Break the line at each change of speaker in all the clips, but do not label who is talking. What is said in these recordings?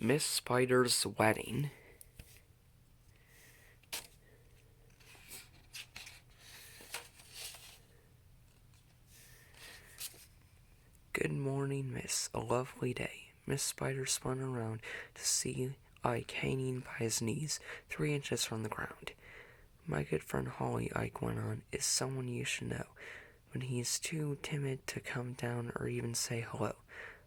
Miss Spider's Wedding. Good morning, miss. A lovely day. Miss Spider spun around to see Ike hanging by his knees, 3 inches from the ground. My good friend Holly, Ike went on, is someone you should know, but he's too timid to come down or even say hello.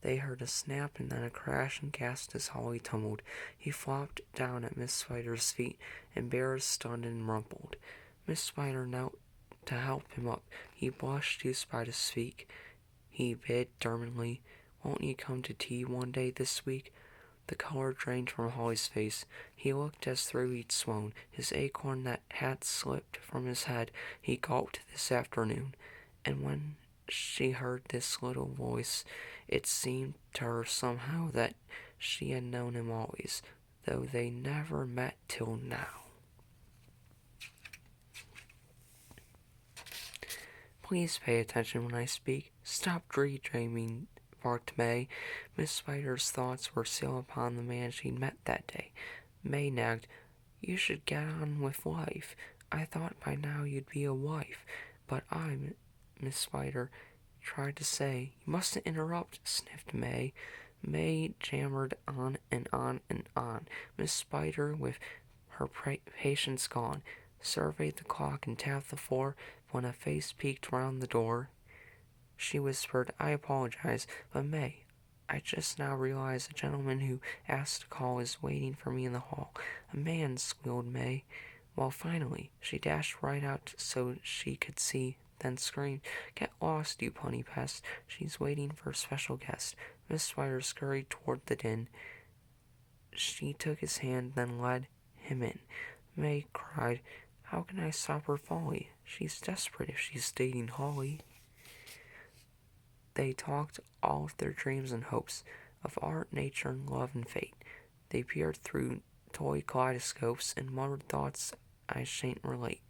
They heard a snap and then a crash and gasped as Holly tumbled. He flopped down at Miss Spider's feet, embarrassed, stunned, and rumpled. Miss Spider knelt to help him up. He blushed too spy to speak. He bid determinedly, "Won't you come to tea one day this week?" The color drained from Holly's face. He looked as through he'd swollen. His acorn that had slipped from his head he gulped this afternoon. And when she heard this little voice, it seemed to her somehow that she had known him always, though they never met till now. "Please pay attention when I speak. Stop daydreaming," barked May. Miss Spider's thoughts were still upon the man she'd met that day. May nagged, "You should get on with life. I thought by now you'd be a wife." "But Miss Spider tried to say. "You mustn't interrupt," sniffed May. May jammered on and on and on. Miss Spider, with her patience gone, surveyed the clock and tapped the floor when a face peeked round the door. She whispered, "I apologize, but May, I just now realize the gentleman who asked to call is waiting for me in the hall." "A man," squealed May. "Well, finally." She dashed right out so she could see, then screamed, "Get lost, you punny pest. She's waiting for a special guest." Miss Spider scurried toward the den. She took his hand, then led him in. May cried, "How can I stop her folly? She's desperate if she's dating Holly." They talked all of their dreams and hopes, of art, nature, and love and fate. They peered through toy kaleidoscopes and muttered thoughts I shan't relate.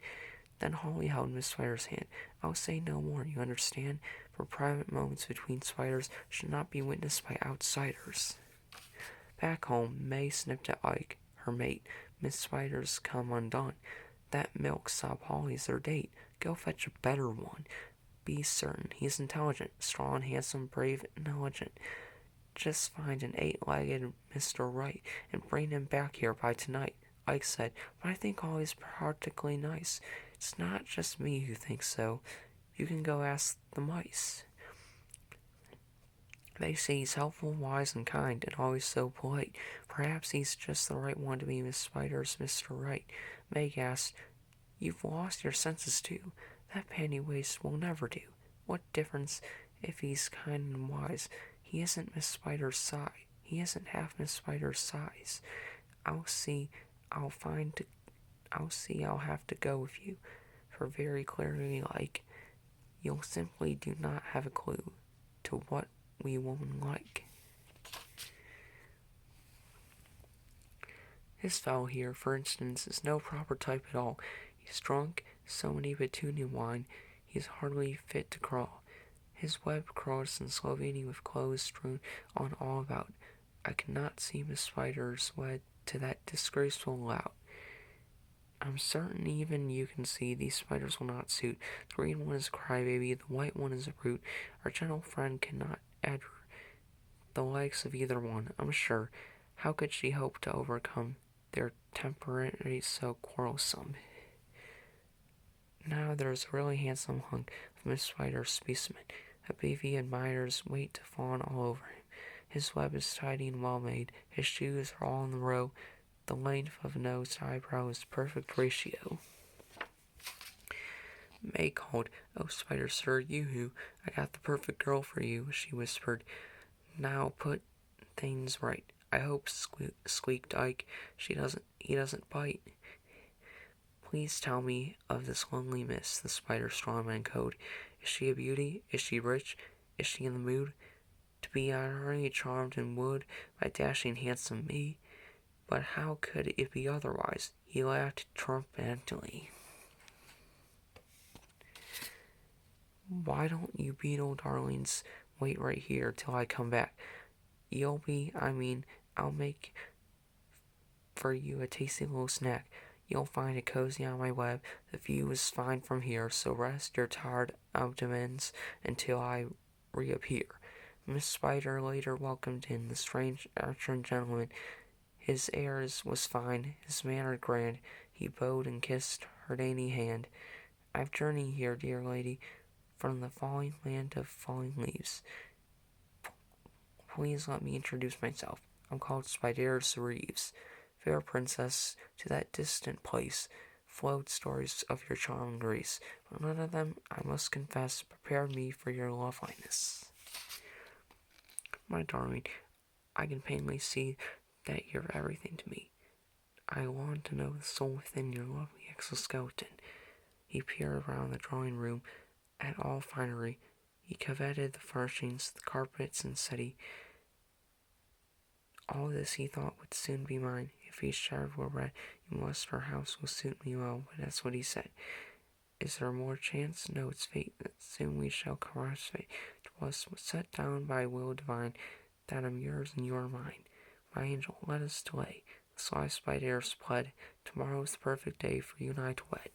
Then Holly held Miss Spider's hand. "I'll say no more, you understand? For private moments between spiders should not be witnessed by outsiders." Back home, May snipped at Ike, her mate. Miss Spider's come undone. "That milk-sop Holly's their date. Go fetch a better one. Be certain he's intelligent, strong, handsome, brave, and intelligent. Just find an 8-legged Mr. Right and bring him back here by tonight." Ike said, "But I think Holly's practically nice." "It's not just me who thinks so. You can go ask the mice. They say he's helpful, wise, and kind, and always so polite. Perhaps he's just the right one to be Miss Spider's Mr. Right." May gasped, "You've lost your senses too. That panty waist will never do. What difference if he's kind and wise? He isn't Miss Spider's size. He isn't half Miss Spider's size. I'll see. I'll have to go with you. For very clearly, like, you'll simply do not have a clue to what we women like." This fellow here, for instance, is no proper type at all. He's drunk so many petunia wine, he's hardly fit to crawl. His web crawls in Slovenia with clothes strewn on all about. I cannot see Miss Spider's wed to that disgraceful lout. I'm certain even you can see these spiders will not suit. The green one is a crybaby, the white one is a brute. Our gentle friend cannot add the likes of either one, I'm sure. How could she hope to overcome their temperament so quarrelsome? Now there's a really handsome hunk of Miss Spider's specimen. A baby admirers wait to fawn all over him. His web is tidy and well made. His shoes are all in the row. The length of nose to eyebrow is perfect ratio. May called, "Oh, Spider, sir, you-hoo, I got the perfect girl for you," she whispered. "Now put things right. I hope," squeaked Ike, he doesn't bite." "Please tell me of this lonely miss," the Spider strongman code. "Is she a beauty? Is she rich? Is she in the mood to be utterly charmed and wooed by dashing handsome me? But how could it be otherwise?" He laughed triumphantly. "Why don't you beetle darlings wait right here till I come back? I'll make for you a tasty little snack. You'll find it cozy on my web. The view is fine from here, so rest your tired abdomens until I reappear. Miss Spider later welcomed in the strange Archer gentleman. His airs was fine, his manner grand. He bowed and kissed her dainty hand. I've journeyed here, dear lady, from the falling land of falling leaves. Please let me introduce myself. I'm called Spiderus Reeves. Fair princess, to that distant place flowed stories of your charm and grace, but none of them, I must confess, prepared me for your loveliness. My darling, I can plainly see that you're everything to me. I long to know the soul within your lovely exoskeleton. He peered around the drawing room at all finery. He coveted the furnishings, the carpets and settee. All this he thought would soon be mine. If each child were read, you must, our house will suit me well. But that's what he said. Is there more chance? No, it's fate. Soon we shall cross fate. 'Twas set down by will divine that I'm yours and you are mine. My angel, let us delay. The sly Spider's pled. Tomorrow's the perfect day for you and I to wed.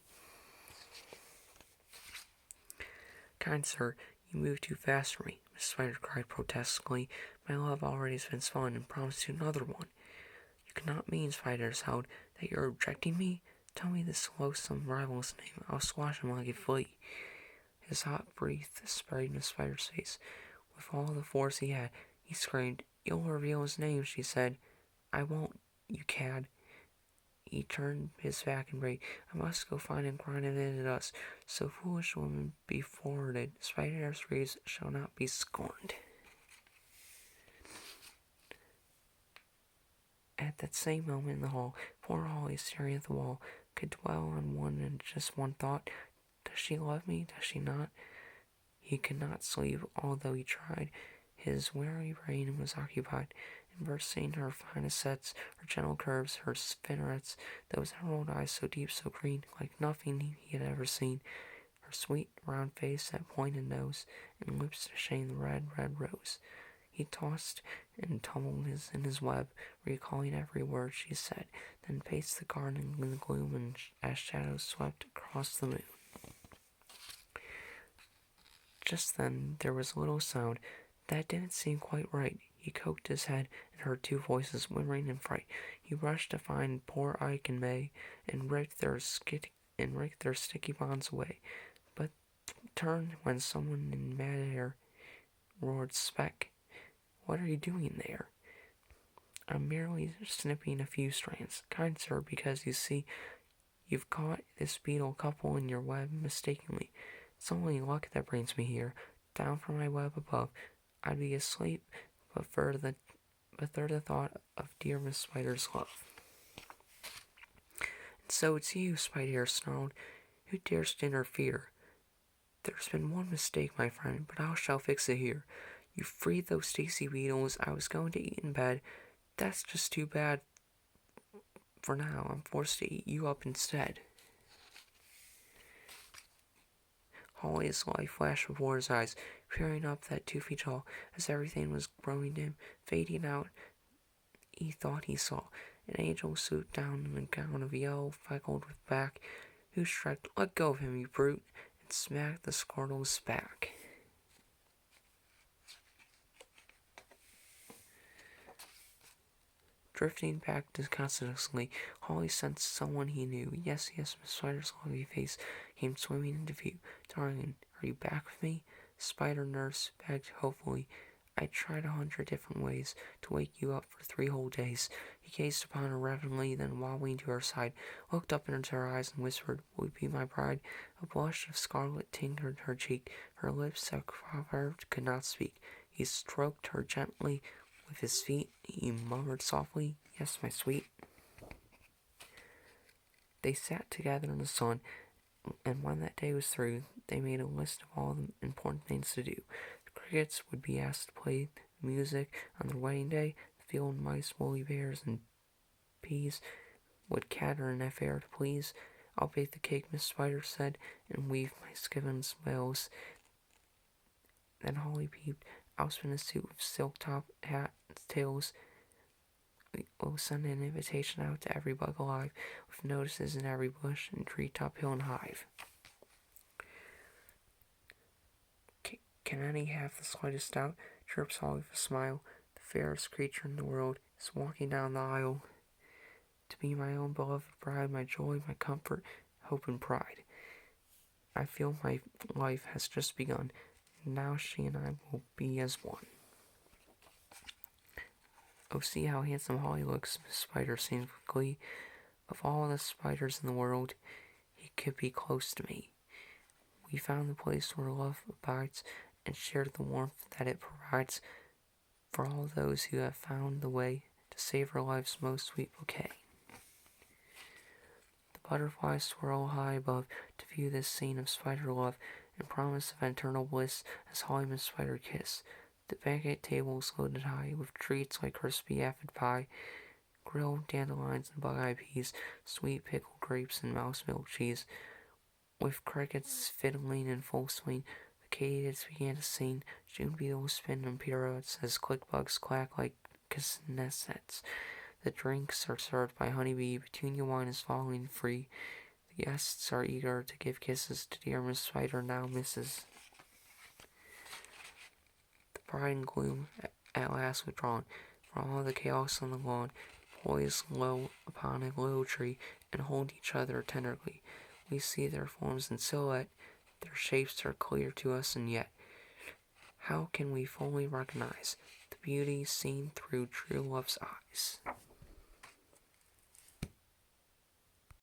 Kind sir, you move too fast for me, Miss Spider cried protestingly. My love already has been swollen and promised you another one. You cannot mean, Spider howled, that you're rejecting me? Tell me this loathsome rival's name. I'll squash him like a flea. His hot breath sprayed Miss Spider's face. With all the force he had, he screamed. You'll reveal his name, she said. I won't, you cad. He turned his back and raged. I must go find and grind it into dust. So foolish women be forwarded. Spider's Reeves shall not be scorned. At that same moment in the hall, poor Holly, staring at the wall, could dwell on one and just one thought. Does she love me? Does she not? He could not sleep, although he tried. His weary brain was occupied in versing her finest sets, her gentle curves, her spinnerets, those emerald eyes so deep, so green, like nothing he had ever seen, her sweet round face, that pointed nose, and lips to shame the red, red rose. He tossed and tumbled in his web, recalling every word she said, then paced the garden in the gloom and as shadows swept across the moon. Just then there was a little sound that didn't seem quite right. He cocked his head and heard two voices whimpering in fright. He rushed to find poor Ike and May and ripped their sticky bonds away, but turned when someone in mad air roared, Speck, what are you doing there? I'm merely snipping a few strands, kind sir, because you see, you've caught this beetle couple in your web mistakenly. It's only luck that brings me here. Down from my web above, I'd be asleep, but for the thought of dear Miss Spider's love. And so it's you, Spider snarled. Who dares to interfere? There's been one mistake, my friend, but I shall fix it here. You freed those Stacy beetles I was going to eat in bed. That's just too bad. For now, I'm forced to eat you up instead. Holly's life flashed before his eyes, peering up that 2 feet tall, as everything was growing dim, fading out. He thought he saw an angel swoop down in a gown of yellow, freckled with black, who shrieked, "Let go of him, you brute!" and smacked the Squirtle's back. Drifting back disconsolately, Holly sensed someone he knew. Yes, Miss Spider's lovely face came swimming into view. Darling, are you back with me? Spider nurse begged hopefully. I tried 100 different ways to wake you up for 3 whole days. He gazed upon her reverently, then wobbling to her side, looked up into her eyes and whispered, Will you be my bride? A blush of scarlet tinted her cheek. Her lips that quivered could not speak. He stroked her gently with his feet. He murmured softly, Yes, my sweet. They sat together in the sun, and when that day was through, they made a list of all the important things to do. The crickets would be asked to play the music on their wedding day. The field mice, woolly bears, and peas would cater an affair to please. I'll bake the cake, Miss Spider said, and weave my skimmins bells. Then Holly peeped. I'll spin a suit with silk top, hat, tails, We'll send an invitation out to every bug alive, with notices in every bush and treetop, hill, and hive. Can any have the slightest doubt? Chirps Holly with a smile. The fairest creature in the world is walking down the aisle. To be my own beloved bride, my joy, my comfort, hope, and pride. I feel my life has just begun. Now she and I will be as one. Oh, see how handsome Holly looks, Miss Spider sings with glee. Of all the spiders in the world, he could be close to me. We found the place where love abides and shared the warmth that it provides for all those who have found the way to savor life's most sweet bouquet. The butterflies swirl high above to view this scene of spider love and promise of eternal bliss as Holly and Miss Spider kiss. The banquet table is loaded high with treats like crispy aphid pie, grilled dandelions and bug-eye peas, sweet pickled grapes and mouse milk cheese. With crickets fiddling in full swing, the katydids began to sing, June beetles spin in pirouettes as click bugs clack like castanets. The drinks are served by honeybee, petunia wine is falling free. The guests are eager to give kisses to dear Miss Spider, now Mrs. The pride and gloom at last withdrawn, for all the chaos on the lawn, poised low upon a willow tree, and hold each other tenderly. We see their forms in silhouette, their shapes are clear to us, and yet, how can we fully recognize the beauty seen through true love's eyes?